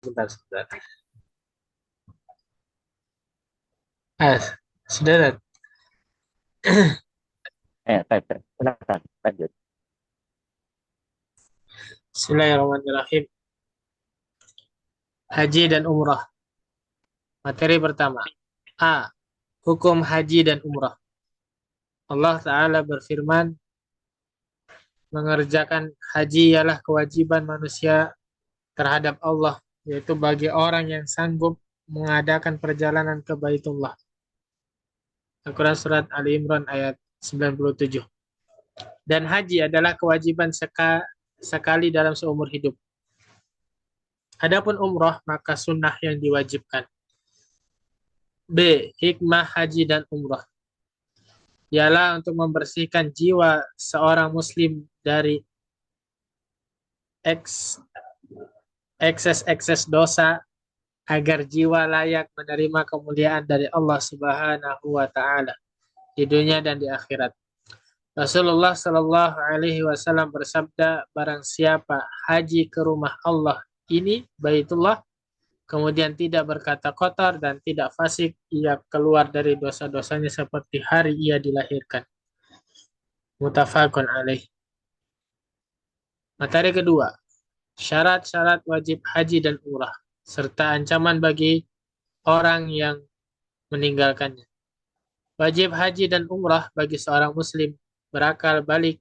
Sebentar. Ah, sudah. Baik, baik. Silakan lanjut. Bismillahirrahmanirrahim. Haji dan umrah. Materi pertama. A. Hukum haji dan umrah. Allah Ta'ala berfirman, mengerjakan haji ialah kewajiban manusia terhadap Allah, yaitu bagi orang yang sanggup mengadakan perjalanan ke Baitullah. Al-Quran Surat Ali Imran ayat 97. Dan haji adalah kewajiban sekali dalam seumur hidup. Adapun umrah, maka sunnah yang diwajibkan. B. Hikmah haji dan umrah ialah untuk membersihkan jiwa seorang muslim dari eks- ekses-ekses dosa agar jiwa layak menerima kemuliaan dari Allah Subhanahu wa taala di dunia dan di akhirat. Rasulullah Shallallahu alaihi wasallam bersabda, barang siapa haji ke rumah Allah ini, Baitullah, kemudian tidak berkata kotor dan tidak fasik, ia keluar dari dosa-dosanya seperti hari ia dilahirkan. Muttafaqun alaih. Materi kedua, syarat-syarat wajib haji dan umrah, serta ancaman bagi orang yang meninggalkannya. Wajib haji dan umrah bagi seorang muslim berakal balik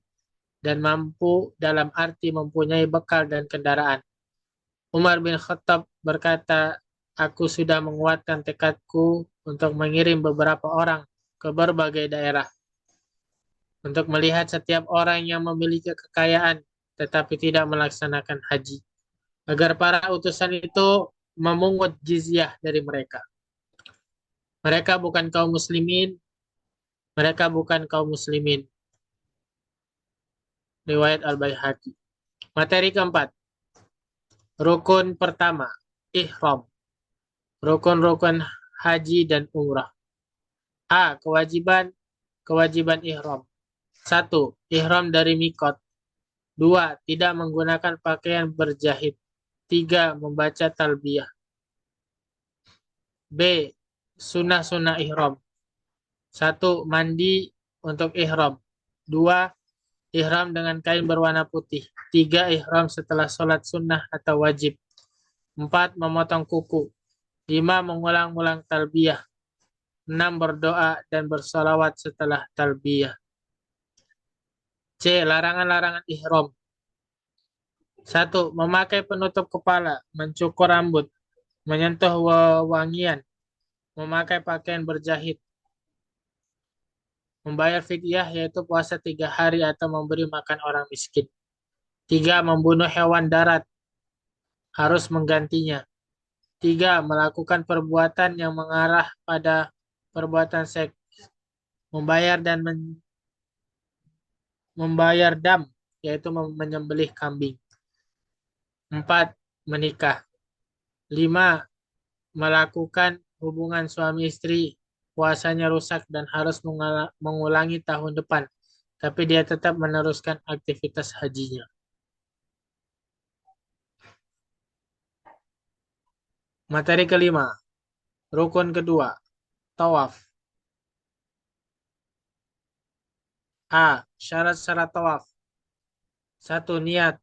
dan mampu dalam arti mempunyai bekal dan kendaraan. Umar bin Khattab berkata, aku sudah menguatkan tekadku untuk mengirim beberapa orang ke berbagai daerah untuk melihat setiap orang yang memiliki kekayaan tetapi tidak melaksanakan haji, agar para utusan itu memungut jizyah dari mereka. Mereka bukan kaum muslimin, mereka bukan kaum muslimin. Riwayat Al-Baihaqi. Materi keempat, rukun pertama, ihram. Rukun-rukun haji dan umrah. A. Kewajiban ihram. Satu, ihram dari mikot. Dua, tidak menggunakan pakaian berjahit. Tiga, membaca talbiyah. B. Sunnah-sunnah ihram. Satu, mandi untuk ihram. Dua, ihram dengan kain berwarna putih. Tiga, ihram setelah sholat sunnah atau wajib. Empat, memotong kuku. Lima, mengulang-ulang talbiyah. Enam, berdoa dan bersolawat setelah talbiyah. C. Larangan-larangan ihram. Satu, memakai penutup kepala, mencukur rambut, menyentuh wewangian, memakai pakaian berjahit, membayar fidyah yaitu puasa 3 hari atau memberi makan orang miskin. Tiga, membunuh hewan darat, harus menggantinya. Tiga, melakukan perbuatan yang mengarah pada perbuatan seks, membayar dan membayar dam, yaitu menyembelih kambing. Empat, menikah. Lima, melakukan hubungan suami istri, puasanya rusak dan harus mengulangi tahun depan, tapi dia tetap meneruskan aktivitas hajinya. Materi kelima, rukun kedua, tawaf. A. Syarat-syarat tawaf. Satu, niat.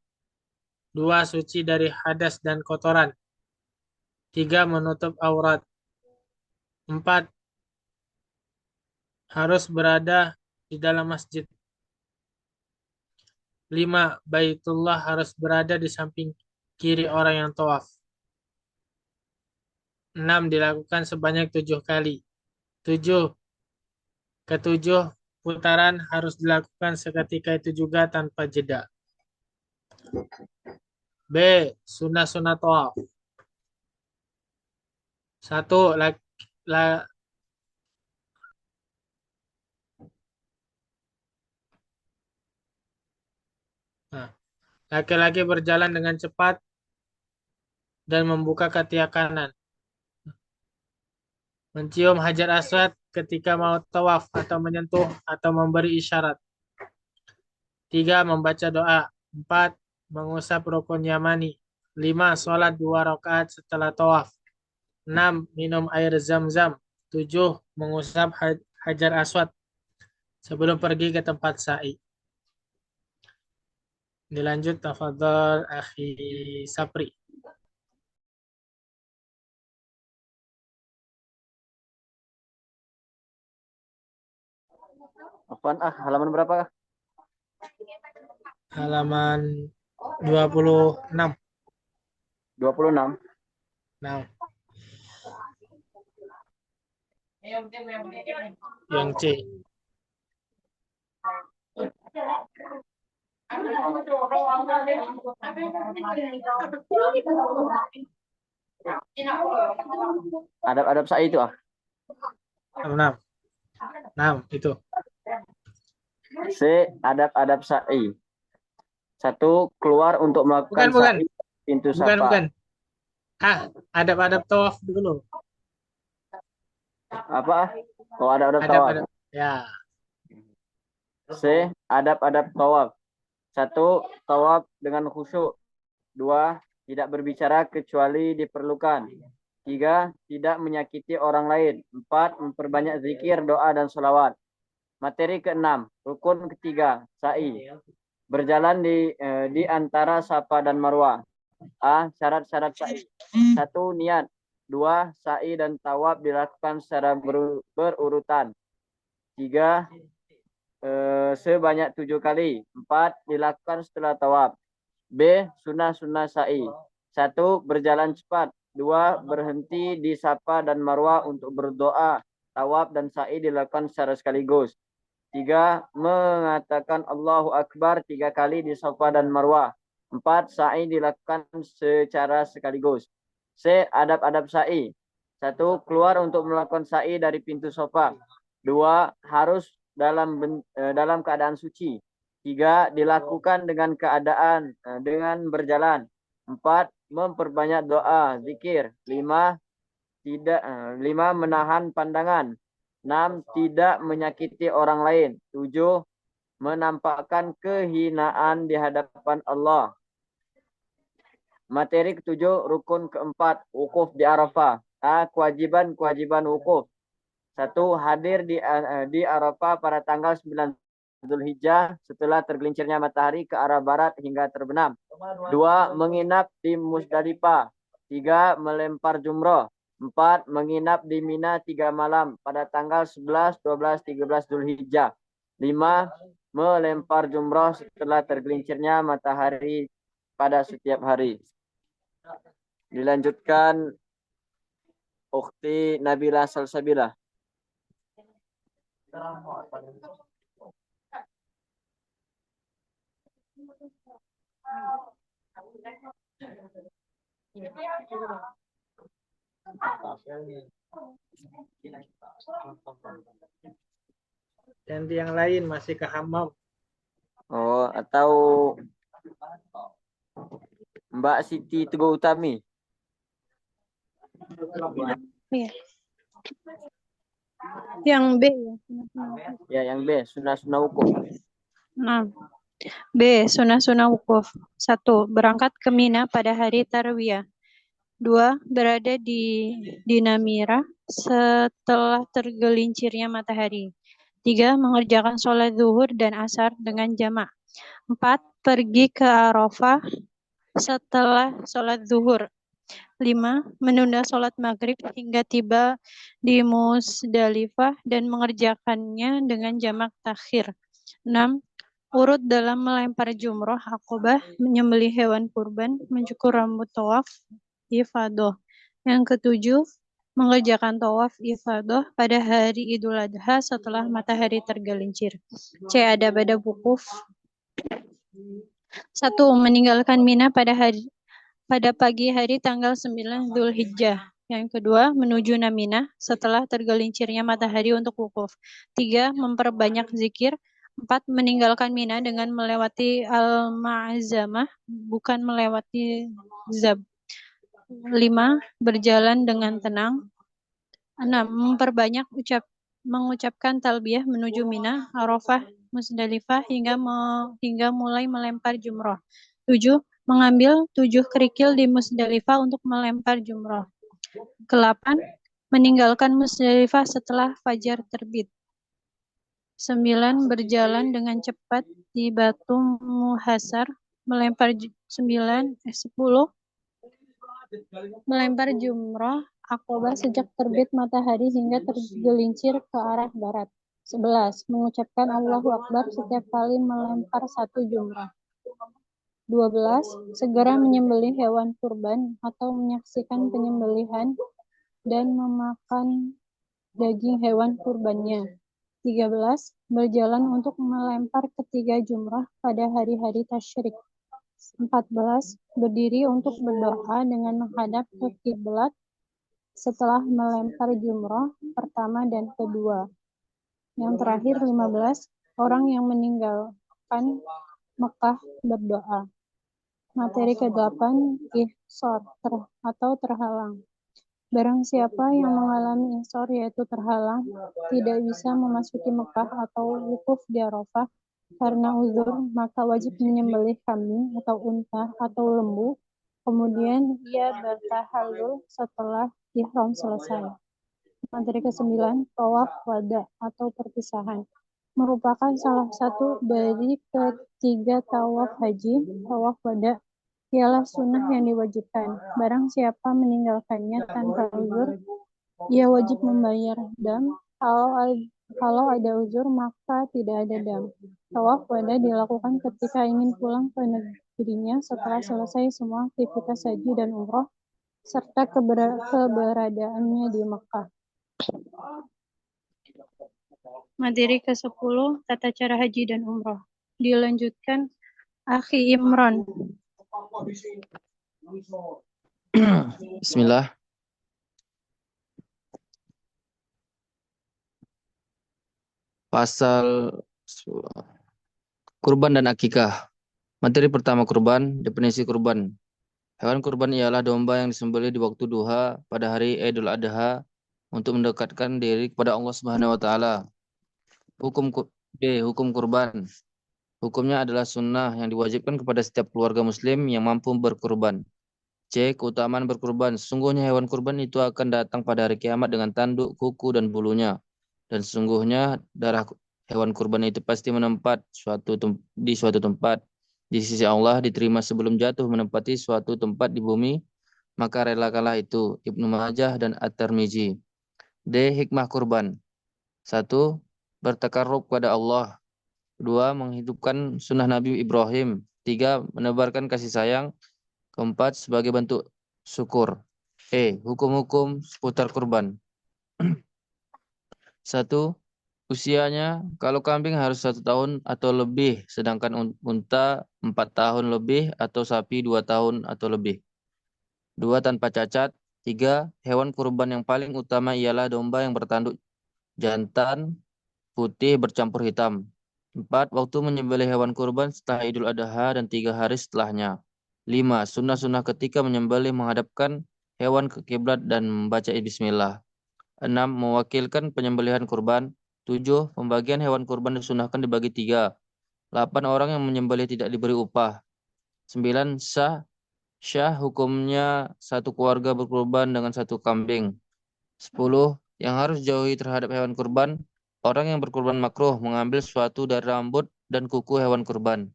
Dua, suci dari hadas dan kotoran. Tiga, menutup aurat. Empat, harus berada di dalam masjid. Lima, Baitullah harus berada di samping kiri orang yang tawaf. Enam, dilakukan sebanyak 7 kali. Tujuh, ketujuh putaran harus dilakukan seketika itu juga tanpa jeda. B. Sunnah-sunnah tawaf. Satu, la- nah, laki-laki berjalan dengan cepat dan membuka ketiak kanan. Mencium hajar aswad ketika mau tawaf atau menyentuh atau memberi isyarat. Tiga, membaca doa. Empat, mengusap rukun yamani. 5. Sholat 2 rakaat setelah tawaf. 6. Minum air zam-zam. 7. Mengusap hajar aswad sebelum pergi ke tempat sa'i. Dilanjut, tafadhol akhi Sapri. Apaan halaman berapa? Halaman 26. 26. Nah, yang C. Adab-adab sa'i itu 6. 6 itu. C. Adab-adab sa'i. 1. Keluar untuk melakukan Bukan. sa'i pintu Bukan. safa. Adab-adab tawaf dulu. Apa? Oh, adab-adab tawaf. Adab-adab. Ya. C. Adab-adab tawaf. 1. Tawaf dengan khusyuk. 2. Tidak berbicara kecuali diperlukan. 3. Tidak menyakiti orang lain. 4. Memperbanyak zikir, doa, dan sholawat. Materi ke-6. Rukun ketiga. Sa'i. Berjalan di antara Safa dan Marwah. A. Syarat-syarat sa'i. 1. Niat. 2. Sa'i dan tawaf dilakukan secara berurutan. 3. Sebanyak 7 kali. 4. Dilakukan setelah tawaf. B. Sunnah-sunnah sa'i. 1. Berjalan cepat. 2. Berhenti di Safa dan Marwah untuk berdoa. Tawaf dan sa'i dilakukan secara sekaligus. 3. Mengatakan Allahu Akbar 3 kali di Safa dan Marwah. 4. Sa'i dilakukan secara sekaligus. C. Adab-adab sa'i. 1. Keluar untuk melakukan sa'i dari pintu Safa. 2. Harus dalam keadaan suci. 3. Dilakukan dengan berjalan. 4. Memperbanyak doa, zikir. 5. Menahan pandangan. 6. Tidak menyakiti orang lain. 7. Menampakkan kehinaan di hadapan Allah. Materi ke-7, rukun ke-4, wukuf di Arafah. A. Kewajiban wukuf. 1. Hadir di Arafah pada tanggal 9 Zulhijjah setelah tergelincirnya matahari ke arah barat hingga terbenam. 2. Menginap di Musdalifah. 3. Melempar jumroh. 4. Menginap di Mina 3 malam pada tanggal 11, 12, 13 Zulhijjah. 5. Melempar jumroh setelah tergelincirnya matahari pada setiap hari. Dilanjutkan Ukhti Nabila Salsabila. Ganti yang lain, masih ke hammam. Oh, atau Mbak Siti Teguh Utami. Iya. Yang B ya. Ya, yang B, sunnah-sunnah wukuf. Nah. B. Sunnah-sunnah wukuf. 1. Berangkat ke Mina pada hari Tarwiyah. 2. Berada di Namira setelah tergelincirnya matahari. 3. Mengerjakan sholat zuhur dan asar dengan jamak. 4. Pergi ke Arafah setelah sholat zuhur. 5. Menunda sholat maghrib hingga tiba di Musdalifah dan mengerjakannya dengan jamak takhir. 6. Urut dalam melempar jumroh akobah, menyembelih hewan kurban, mencukur rambut tawaf ifadah. Yang ke-7, mengerjakan tawaf ifadah pada hari Idul Adha setelah matahari tergelincir. C. Adab-adab wukuf. 1. Meninggalkan Mina pada pagi hari tanggal 9 Zulhijjah. Yang kedua, menuju Namina setelah tergelincirnya matahari untuk wukuf. 3. Memperbanyak zikir. 4. Meninggalkan Mina dengan melewati Al-Ma'azamah, bukan melewati Zab. 5. Berjalan dengan tenang. 6. Memperbanyak mengucapkan talbiyah menuju Mina, Arafah, Musdalifah hingga mulai melempar jumroh. 7. mengambil 7 kerikil di Musdalifah untuk melempar jumroh. Ke-8, meninggalkan Musdalifah setelah fajar terbit. 9, berjalan dengan cepat di Batu Muhasar, 10, melempar jumroh Aqobah sejak terbit matahari hingga tergelincir ke arah barat. 11, mengucapkan Allahu Akbar setiap kali melempar satu jumrah. 12, segera menyembelih hewan kurban atau menyaksikan penyembelihan dan memakan daging hewan kurbannya. 13, berjalan untuk melempar ketiga jumrah pada hari-hari tasyrik. 14, berdiri untuk berdoa dengan menghadap ke kiblat setelah melempar jumrah pertama dan kedua. Yang terakhir 15, orang yang meninggalkan Mekah berdoa. Materi ke-8, ihsor atau terhalang. Barang siapa yang mengalami ihsor yaitu terhalang, tidak bisa memasuki Mekah atau wukuf di Arafah karena uzur, maka wajib menyembelih kambing atau unta atau lembu. Kemudian ia bertahallul setelah ihram selesai. Materi ke-9, tawaf wada atau perpisahan. Merupakan salah satu dari ketiga tawaf haji. Tawaf wada ialah sunnah yang diwajibkan. Barang siapa meninggalkannya tanpa uzur, ia wajib membayar dam. Kalau ada uzur, maka tidak ada dam. Tawaf wada dilakukan ketika ingin pulang ke negerinya setelah selesai semua aktivitas haji dan umroh, serta keberadaannya di Mekah. Materi ke-10, tata cara haji dan umroh. Dilanjutkan Akhi Imran. Bismillah. Pasal kurban dan akikah. Materi pertama kurban, definisi kurban. Hewan kurban ialah domba yang disembelih di waktu duha pada hari Idul Adha untuk mendekatkan diri kepada Allah Subhanahu wa taala. Hukum kurban. Hukumnya adalah sunnah yang diwajibkan kepada setiap keluarga muslim yang mampu berkurban. C. Keutamaan berkurban. Sesungguhnya hewan kurban itu akan datang pada hari kiamat dengan tanduk, kuku, dan bulunya. Dan sesungguhnya darah hewan kurban itu pasti menempat di suatu tempat di sisi Allah, diterima sebelum jatuh menempati suatu tempat di bumi, maka relakanlah itu. Ibnu Majah dan At-Tirmizi. D. Hikmah kurban. 1. Bertakarrub kepada Allah. 2. Menghidupkan sunnah Nabi Ibrahim. 3. Menebarkan kasih sayang. 4. Sebagai bentuk syukur. Hukum-hukum seputar kurban. 1. Usianya, kalau kambing harus 1 tahun atau lebih, sedangkan unta 4 tahun lebih atau sapi 2 tahun atau lebih. 2. Tanpa cacat. 3. Hewan kurban yang paling utama ialah domba yang bertanduk jantan, putih bercampur hitam. 4. Waktu menyembelih hewan kurban setelah Idul Adha dan 3 hari setelahnya. 5. Sunnah-sunnah ketika menyembelih menghadapkan hewan ke kiblat dan membaca bismillah. 6. Mewakilkan penyembelihan kurban. 7. Pembagian hewan kurban disunahkan dibagi 3. 8. Orang yang menyembelih tidak diberi upah. 9. Syah hukumnya satu keluarga berkurban dengan satu kambing. 10. Yang harus jauhi terhadap hewan kurban. Orang yang berkurban makruh mengambil suatu dari rambut dan kuku hewan kurban.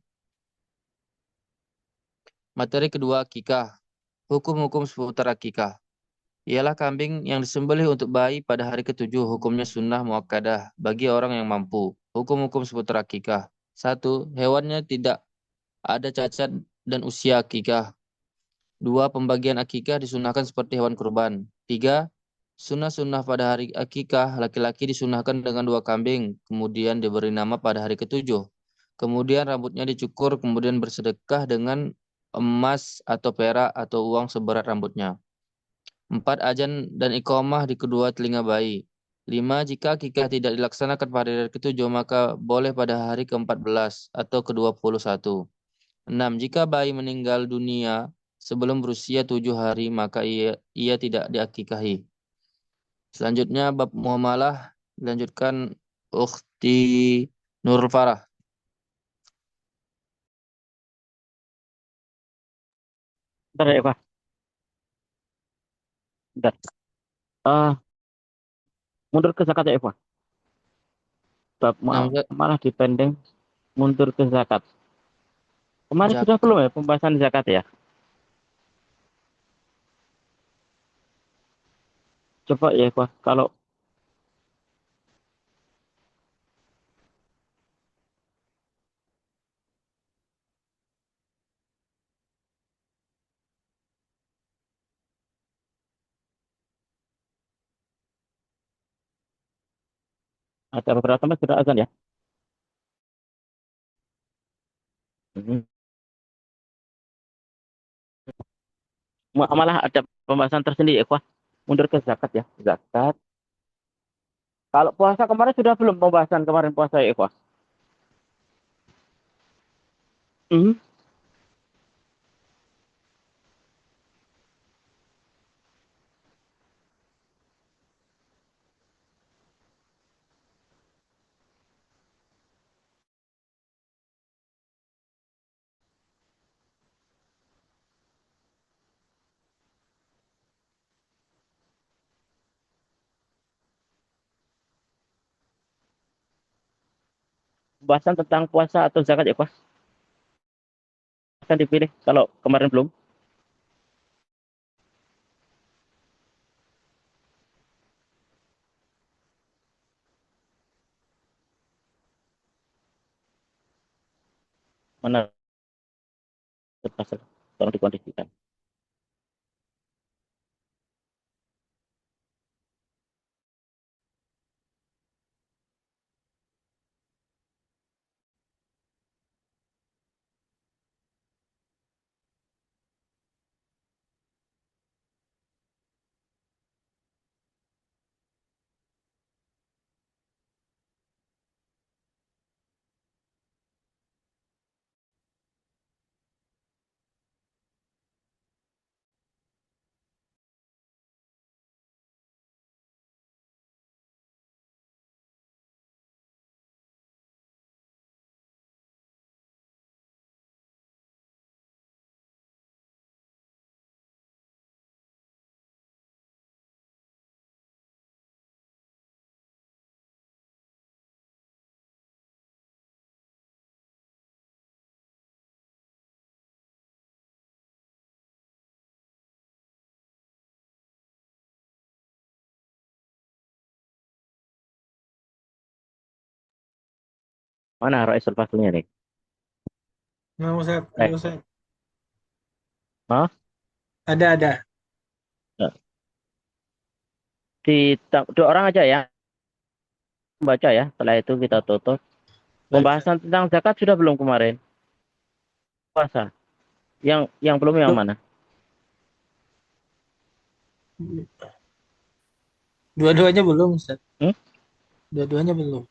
Materi kedua, akikah. Hukum-hukum seputar akikah. Ialah kambing yang disembelih untuk bayi pada hari ke-7, hukumnya sunnah muakkadah bagi orang yang mampu. Hukum-hukum seputar akikah. 1. Hewannya tidak ada cacat dan usia akikah. 2. Pembagian akikah disunahkan seperti hewan kurban. 3. Sunnah-sunnah pada hari akikah, laki-laki disunahkan dengan 2 kambing, kemudian diberi nama pada hari ke-7. Kemudian rambutnya dicukur, kemudian bersedekah dengan emas atau perak atau uang seberat rambutnya. 4. Azan dan iqamah di kedua telinga bayi. 5. Jika akikah tidak dilaksanakan pada hari ke-7, maka boleh pada hari ke-14 atau ke-21. 6. Jika bayi meninggal dunia sebelum berusia 7 hari, maka ia tidak diakikahi. Selanjutnya, bab muamalah dilanjutkan Ukhti Nurul Farah. Bentar ya, Pak. Bentar. Ah, mundur ke zakat ya, Pak. Bab Nah, Ustaz, malah dipendeng mundur ke zakat. Kemarin sudah zakat. belum ya pembahasan zakat ya? Coba ya, Pak. Kalau ada beberapa tempat sudah azan ya. Mhm. Malah ada pembahasan tersendiri ya, Pak. Mundur ke zakat ya. Zakat. Kalau puasa kemarin sudah belum pembahasan kemarin puasa ya, Pak? Mhm. Pembahasan tentang puasa atau zakat ya, Pak? Akan dipilih kalau kemarin belum. Mana pasal tolong dikondisikan. Mana Raisul Faslnya nih? Nah, Ustaz, ada Eh, Ustaz. Hah? Ada. Nah, dua orang aja ya baca ya. Setelah itu kita tutup. Baik, Ustaz. Pembahasan tentang zakat sudah belum kemarin? Puasa. Yang belum yang mana? Dua-duanya belum, Ustaz. Hmm? Dua-duanya belum.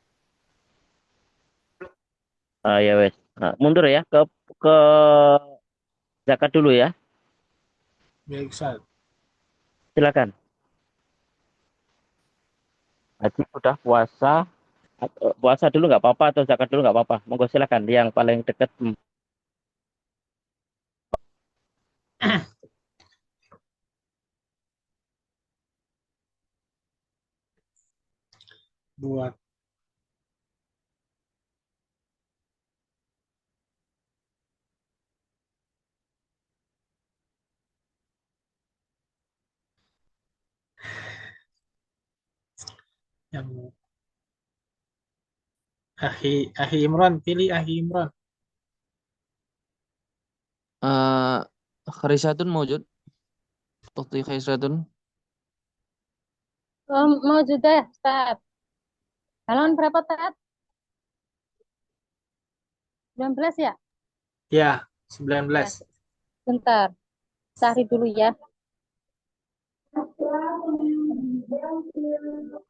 Ah, ya wes. Nah, mundur ya ke zakat dulu ya. Baik, Ustaz. Silakan. Haji sudah puasa dulu nggak apa-apa atau zakat dulu nggak apa-apa. Monggo silakan yang paling dekat. Buat yang Ahi Imran, pilih Ahi Imran. Kharisatun mewujud. Waktu Kharisatun. Mau juga, Ustaz. Halaman berapa, Tat? 19 ya? Ya, Ya, 19. bentar. Cari dulu ya. 19.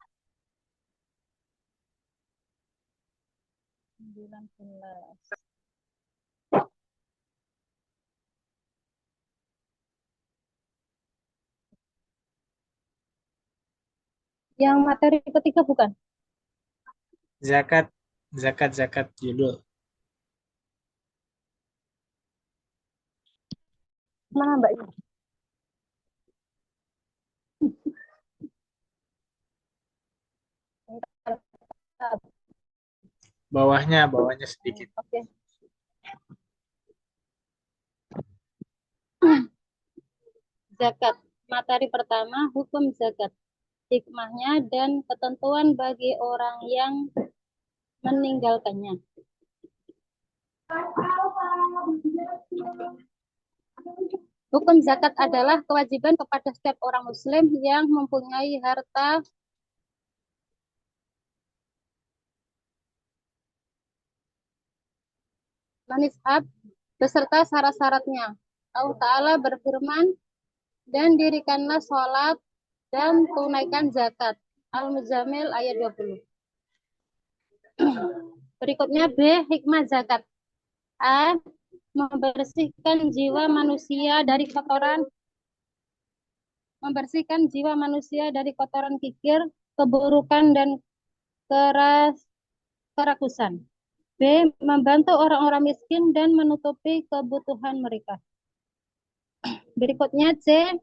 Yang materi ketiga bukan? Zakat, zakat judul. Mana Mbak? Bawahnya sedikit. Oke. Zakat. Materi pertama, hukum zakat. Hikmahnya dan ketentuan bagi orang yang meninggalkannya. Hukum zakat adalah kewajiban kepada setiap orang muslim yang mempunyai harta manishab beserta syarat-syaratnya. Allah Ta'ala berfirman, dan dirikanlah sholat dan tunaikan zakat. Al-Muzammil ayat 20. Berikutnya B, hikmah zakat. A, membersihkan jiwa manusia dari kotoran kikir, keburukan dan kerakusan. B, membantu orang-orang miskin dan menutupi kebutuhan mereka. Berikutnya C,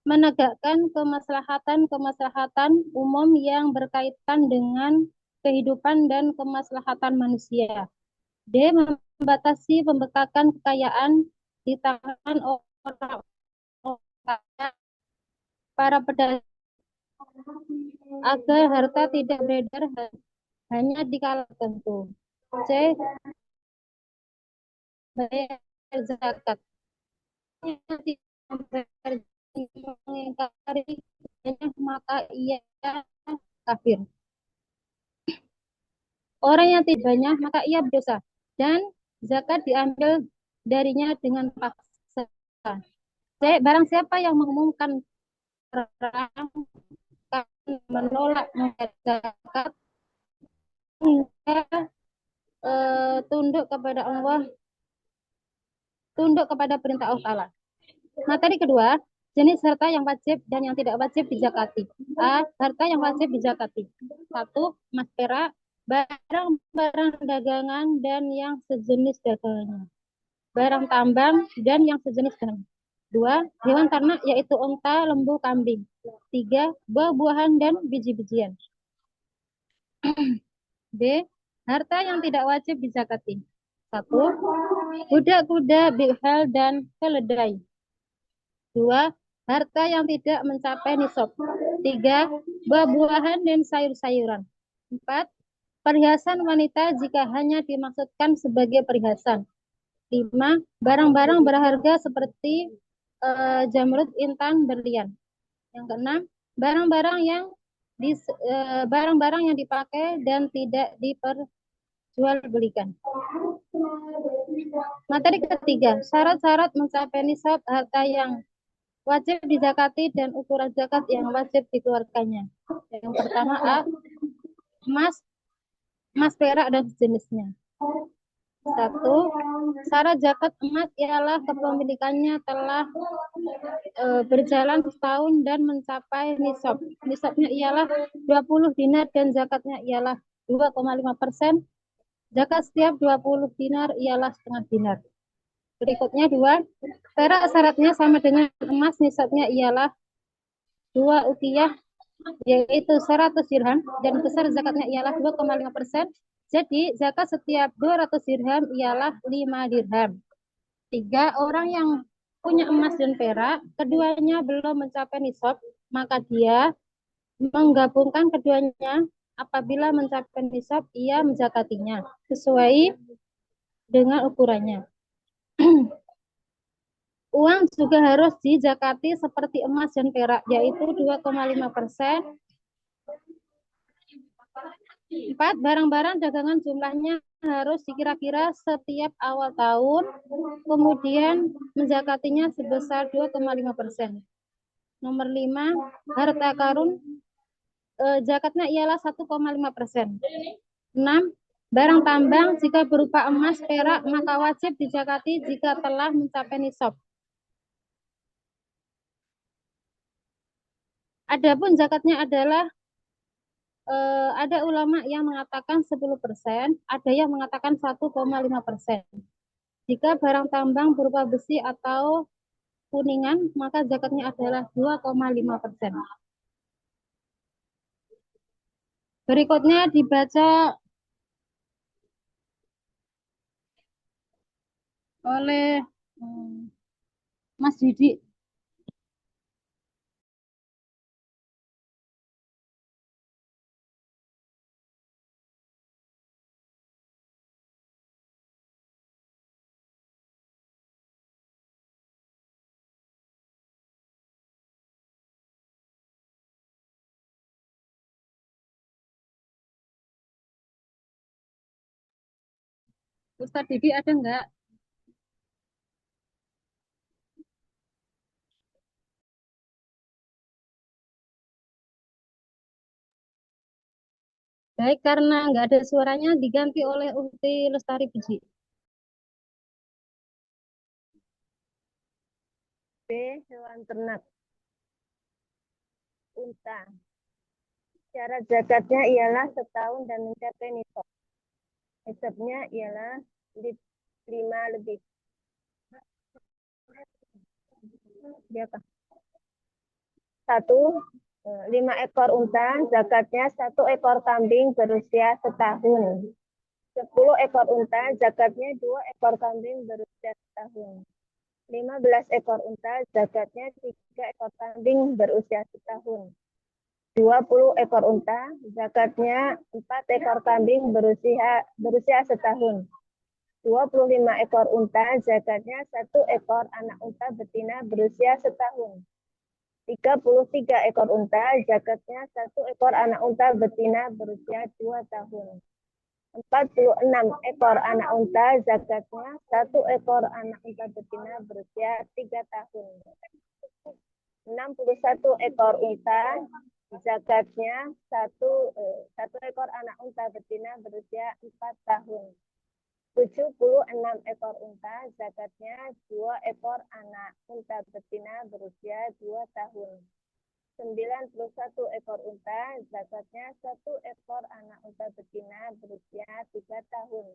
menegakkan kemaslahatan umum yang berkaitan dengan kehidupan dan kemaslahatan manusia. D, membatasi pembekakan kekayaan di tangan orang kaya, para pedagang, agar harta tidak beredar hanya di kala tertentu. C, bayar zakat. Mengingkari maka ia kafir. Orang yang tidak banyak maka ia berdosa dan zakat diambil darinya dengan paksa. Barang siapa yang mengumumkan perang menolak membayar zakat, tunduk kepada Allah, tunduk kepada perintah Allah Ta'ala. Materi kedua, jenis harta yang wajib dan yang tidak wajib dizakati. A, harta yang wajib dizakati. 1, emas perak, barang-barang dagangan dan yang sejenis dagangannya. Barang tambang dan yang sejenis dagangannya. 2, hewan ternak yaitu unta, lembu, kambing. 3, buah-buahan dan biji-bijian. B, harta yang tidak wajib dizakati. 1, budak kuda, bihal dan keledai. 2, harta yang tidak mencapai nisab. 3, buah-buahan dan sayur-sayuran. 4, perhiasan wanita jika hanya dimaksudkan sebagai perhiasan. 5, barang-barang berharga seperti jamrud, intan, berlian. Yang keenam, barang-barang yang dipakai dan tidak diperjualbelikan. Materi ketiga, syarat-syarat mencapai nisab harta yang wajib dizakati dan ukuran zakat yang wajib dikeluarkannya. Yang pertama A, emas perak dan sejenisnya. 1, syarat zakat emas ialah kepemilikannya telah berjalan setahun dan mencapai nisab. Nisabnya ialah 20 dinar dan zakatnya ialah 2,5%. Zakat setiap 20 dinar ialah setengah dinar. Berikutnya 2, perak syaratnya sama dengan emas, nisabnya ialah 2 uqiyah, yaitu 100 dirham, dan besar zakatnya ialah 2,5%. Jadi zakat setiap 200 dirham ialah 5 dirham. 3, orang yang punya emas dan perak, keduanya belum mencapai nisab, maka dia menggabungkan keduanya. Apabila mencapai nisab, ia menzakatinya sesuai dengan ukurannya. Uang juga harus dizakati seperti emas dan perak, yaitu 2,5%. 4, barang-barang dagangan jumlahnya harus dikira-kira setiap awal tahun, kemudian menzakatinya sebesar 2,5%. Nomor 5, harta karun, zakatnya ialah 1,5%. 6, barang tambang jika berupa emas, perak, maka wajib dizakati jika telah mencapai nisab. Adapun zakatnya adalah ada ulama yang mengatakan 10%, ada yang mengatakan 1,5%. Jika barang tambang berupa besi atau kuningan, maka zakatnya adalah 2,5%. Berikutnya dibaca oleh Mas Didi. Ustadz Didi ada enggak? Baik, karena enggak ada suaranya diganti oleh Ukti Lestari Puji. B. Hewan ternak. Unta. Syarat zakatnya ialah setahun dan mencapai nisab. Nisabnya ialah 5 lebih. Berapa? 5 ekor unta, zakatnya 1 ekor kambing berusia setahun. 10 ekor unta, zakatnya 2 ekor kambing berusia setahun. 15 ekor unta, zakatnya 3 ekor kambing berusia setahun. 20 ekor unta, zakatnya 4 ekor kambing berusia setahun. 25 ekor unta, zakatnya 1 ekor anak unta betina berusia setahun. 33 ekor unta, zakatnya 1 ekor anak unta betina berusia 2 tahun. 46 ekor anak unta, zakatnya 1 ekor anak unta betina berusia 3 tahun. 61 ekor unta, zakatnya 1 ekor anak unta betina berusia 4 tahun. 76 ekor unta, zakatnya 2 ekor anak unta betina berusia 2 tahun. 91 ekor unta, zakatnya 1 ekor anak unta betina berusia 3 tahun.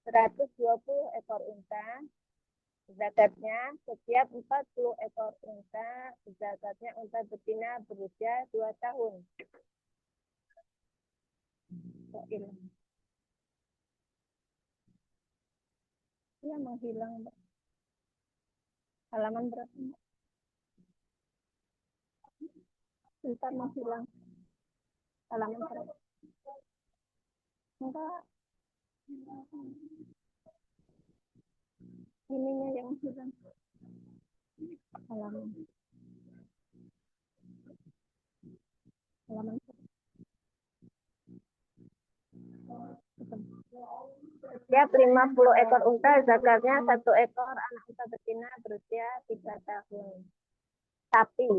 120 ekor unta, zakatnya setiap 40 ekor unta, zakatnya unta betina berusia 2 tahun. Ya, menghilang. Halaman berapa? Bentar, menghilang. Halaman berapa? Enggak. Ininya yang hilang. Halaman. Halaman. Setiap 50 ekor unta, zakatnya 1 ekor anak unta betina berusia 3 tahun. Sapi.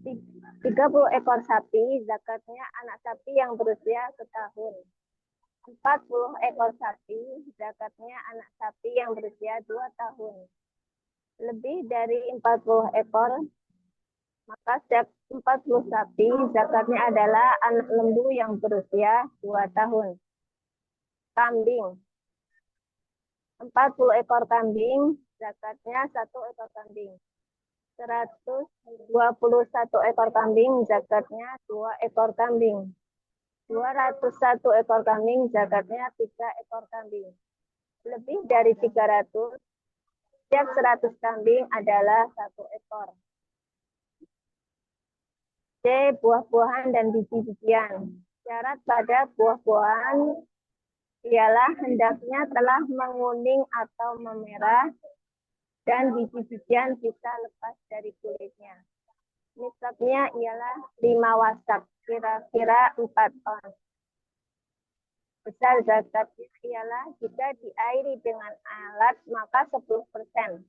30 ekor sapi, zakatnya anak sapi yang berusia setahun. 40 ekor sapi, zakatnya anak sapi yang berusia 2 tahun. Lebih dari 40 ekor, maka setiap 40 sapi, zakatnya adalah anak lembu yang berusia 2 tahun. Kambing. 40 ekor kambing, zakatnya 1 ekor kambing. 121 ekor kambing, zakatnya 2 ekor kambing. 201 ekor kambing, zakatnya 3 ekor kambing. Lebih dari 300, setiap 100 kambing adalah 1 ekor. C. Buah-buahan dan biji-bijian. Syarat pada buah-buahan ialah hendaknya telah menguning atau memerah dan biji-bijian bisa lepas dari kulitnya. Nisabnya ialah 5 wasak, kira-kira 4 ons. Besar zakatnya ialah jika diairi dengan alat maka 10%.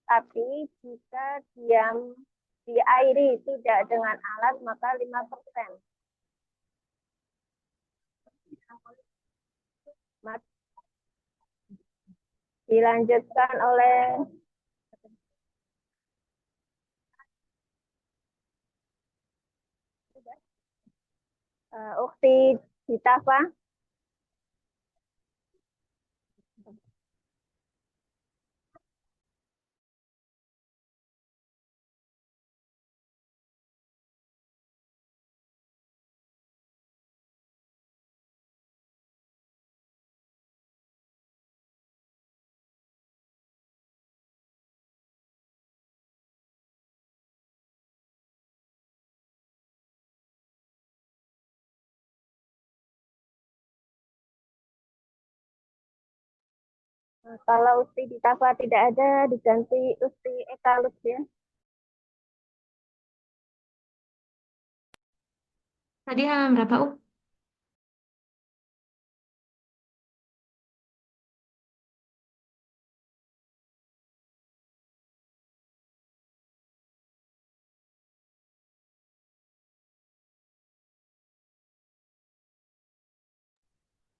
Tapi jika diairi tidak dengan alat maka 5%. Dilanjutkan oleh Ukti Hitafa. Nah, kalau usti ditambah tidak ada, diganti usti ekalus ya. Tadi halaman berapa, U?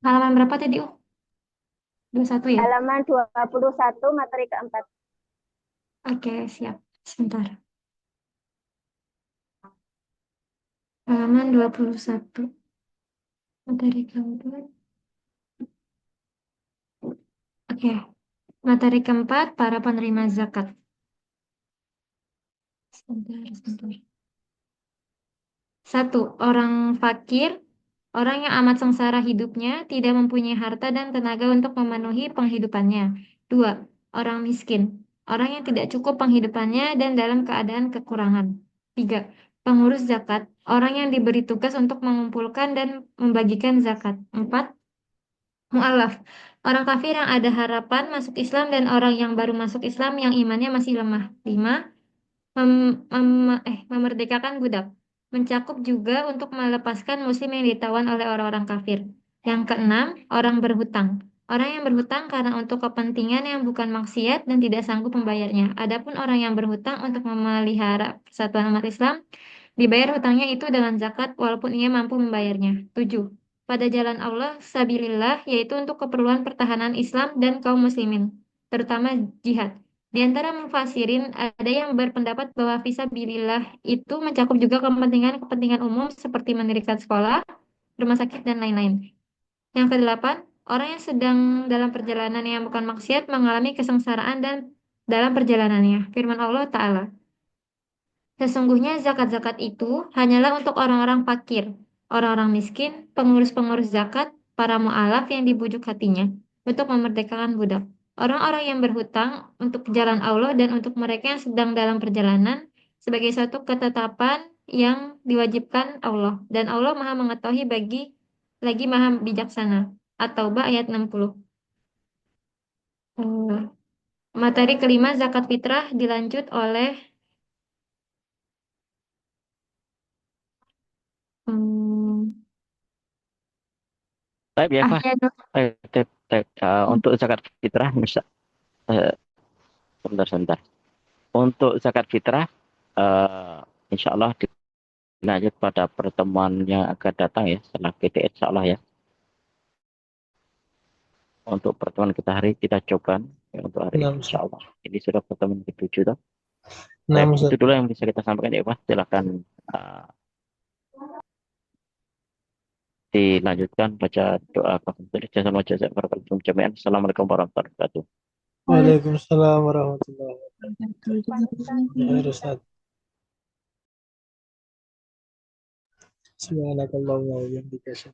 Halaman berapa tadi, U? 21 ya? Halaman 21 materi keempat. Oke, siap. Sebentar. Halaman 21. Materi keempat. Oke. Materi keempat, para penerima zakat. Sebentar. 1. Orang fakir, orang yang amat sengsara hidupnya, tidak mempunyai harta dan tenaga untuk memenuhi penghidupannya. 2. Orang miskin, orang yang tidak cukup penghidupannya dan dalam keadaan kekurangan. 3. Pengurus zakat, orang yang diberi tugas untuk mengumpulkan dan membagikan zakat. 4. Mu'alaf, orang kafir yang ada harapan masuk Islam dan orang yang baru masuk Islam yang imannya masih lemah. 5. Memerdekakan budak. Mencakup juga untuk melepaskan muslim yang ditawan oleh orang-orang kafir. Yang keenam, orang berhutang. Orang yang berhutang karena untuk kepentingan yang bukan maksiat dan tidak sanggup membayarnya. Adapun orang yang berhutang untuk memelihara persatuan umat Islam, dibayar hutangnya itu dengan zakat walaupun ia mampu membayarnya. 7. Pada jalan Allah, sabilillah, yaitu untuk keperluan pertahanan Islam dan kaum muslimin, terutama jihad. Di antara mufasirin ada yang berpendapat bahwa fisabilillah itu mencakup juga kepentingan-kepentingan umum seperti mendirikan sekolah, rumah sakit, dan lain-lain. Yang kedelapan, orang yang sedang dalam perjalanan yang bukan maksiat mengalami kesengsaraan dan dalam perjalanannya. Firman Allah Ta'ala, sesungguhnya zakat-zakat itu hanyalah untuk orang-orang fakir, orang-orang miskin, pengurus-pengurus zakat, para mu'alaf yang dibujuk hatinya, untuk memerdekakan budak. Orang-orang yang berhutang untuk jalan Allah dan untuk mereka yang sedang dalam perjalanan sebagai suatu ketetapan yang diwajibkan Allah. Dan Allah Maha Mengetahui lagi Maha Bijaksana. At-Taubah ayat 60. Materi kelima, zakat fitrah, dilanjut oleh Baik ya, Pak. Untuk zakat fitrah, sebentar. Untuk zakat fitrah, insya Allah dilanjut pada pertemuan yang akan datang ya, setelah PTS insya Allah ya. Untuk pertemuan kita hari kita coba ya, untuk hari ini insya Allah. Ini sudah pertemuan ke-7 toh. Itu dulu yang bisa kita sampaikan ya Pak. Silakan dilanjutkan baca doa kafaratul jasam jazaa barakallahu jami'an. Assalamualaikum warahmatullahi wabarakatuh. Waalaikumsalam warahmatullahi wabarakatuh. Subhanakallahumma wa bihamdika.